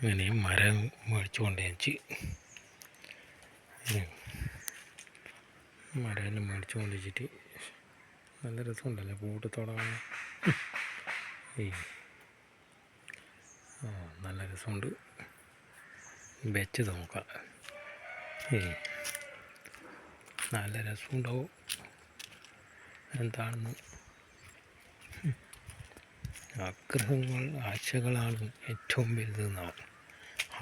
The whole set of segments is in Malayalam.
അങ്ങനെ മരം മേടിച്ചു കൊണ്ടുവച്ച് മരം മേടിച്ചു കൊണ്ട് വെച്ചിട്ട് നല്ല രസമുണ്ടല്ലോ കൂട്ടത്തോടെ നല്ല രസമുണ്ട്. വെച്ച് നോക്കാം. നല്ല രസമുണ്ടാവും എന്താണെന്ന്. ആഗ്രഹങ്ങൾ ആശകളാണ് ഏറ്റവും വലുതെന്നാണ്.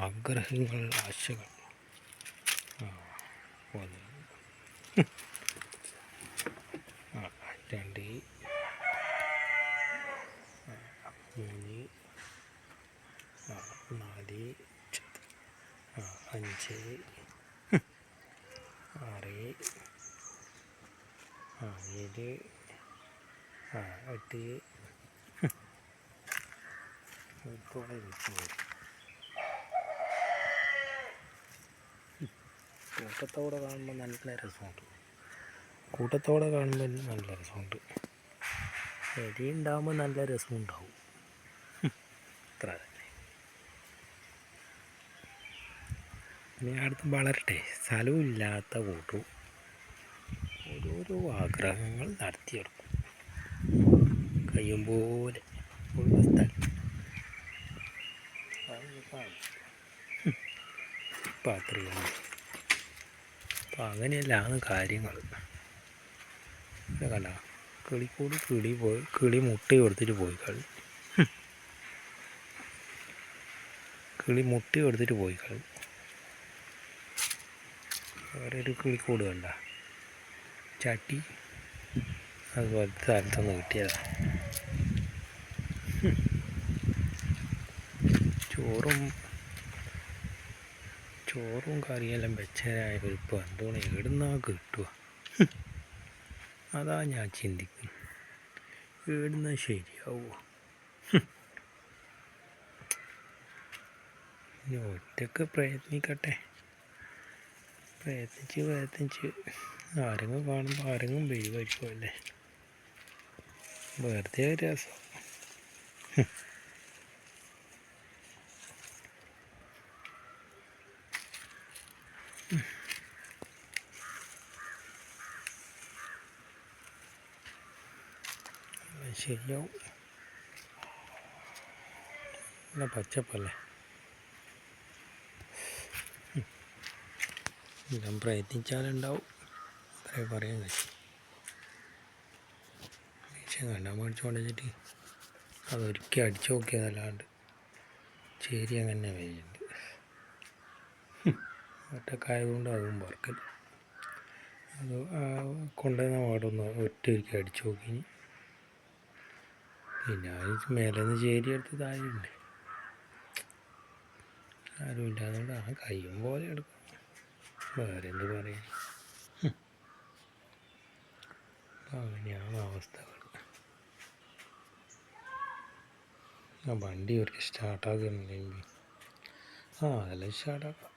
ആഗ്രഹങ്ങൾ ആശകൾ രണ്ട് 3 4 5 6 7 8 കൂട്ടത്തോടെ കാണുമ്പോൾ നല്ല രസമുണ്ട്. എലി ഉണ്ടാകുമ്പോൾ നല്ല രസമുണ്ടാവും. അത്ര തന്നെ. ഇനി അടുത്ത് വളരട്ടെ. സ്ഥലമില്ലാത്ത കൂട്ടു ഓരോരോ ആഗ്രഹങ്ങൾ നടത്തിയെടുക്കും. കഴിയും പോലെ ഉള്ള സ്ഥലം ഇപ്പം അത്രയാണ്. അപ്പം അങ്ങനെയല്ലാണ് കാര്യങ്ങൾ. കണ്ട കിളിക്കൂടി കിളി മുട്ട കൊടുത്തിട്ട് പോയി വേറെ ഒരു കിളിക്കൂട് കണ്ട ചട്ടി അതുപോലത്തെ സ്ഥലത്തൊന്ന് കിട്ടിയതാണ്. ചോറും കറിയെല്ലാം വെച്ചതായപ്പോൾ ഇപ്പോൾ എന്തോണം എവിടുന്നാ കിട്ടുക? അതാ ഞാൻ ചിന്തിക്കുന്നു. എവിടുന്ന ശരിയാവുമോ? ഇനി ഒറ്റക്ക് പ്രയത്നിക്കട്ടെ. പ്രയത്നിച്ച് ആരെങ്കിലും കാണുമ്പോൾ ആരെങ്കിലും വരുമായിരിക്കുമല്ലേ. വെറുതെ രസം. ശരിയാവും. നല്ല പച്ചപ്പല്ലേ. എല്ലാം പ്രയത്നിച്ചാലുണ്ടാവും. അത്രേ പറയാൻ കഴിയും. കണ്ടാൽ മേടിച്ചുകൊണ്ട് വെച്ചിട്ട് അതൊരിക്കൽ അടിച്ചു നോക്കിയതല്ലാണ്ട് ചേരി അങ്ങനെ വരുന്നുണ്ട്. ഒറ്റക്കായതുകൊണ്ട് അതും പറക്കില്ല. അത് കൊണ്ടുവന്ന പാടൊന്ന് ഒറ്റയ്ക്ക് അടിച്ചു നോക്കി. പിന്നെ മേലെ നിന്ന് ചേരി എടുത്ത് താഴെയുണ്ട്. ആരും ഇല്ലാതുകൊണ്ട് കഴിയും പോലെ എടുക്കും. വേറെ എന്ത് പറയാൻ. അങ്ങനെയാണ് അവസ്ഥകൾ. വണ്ടി ഒരു സ്റ്റാർട്ടാക്കുന്നുണ്ടെങ്കിൽ അതെല്ലാം സ്റ്റാർട്ടാക്കാം.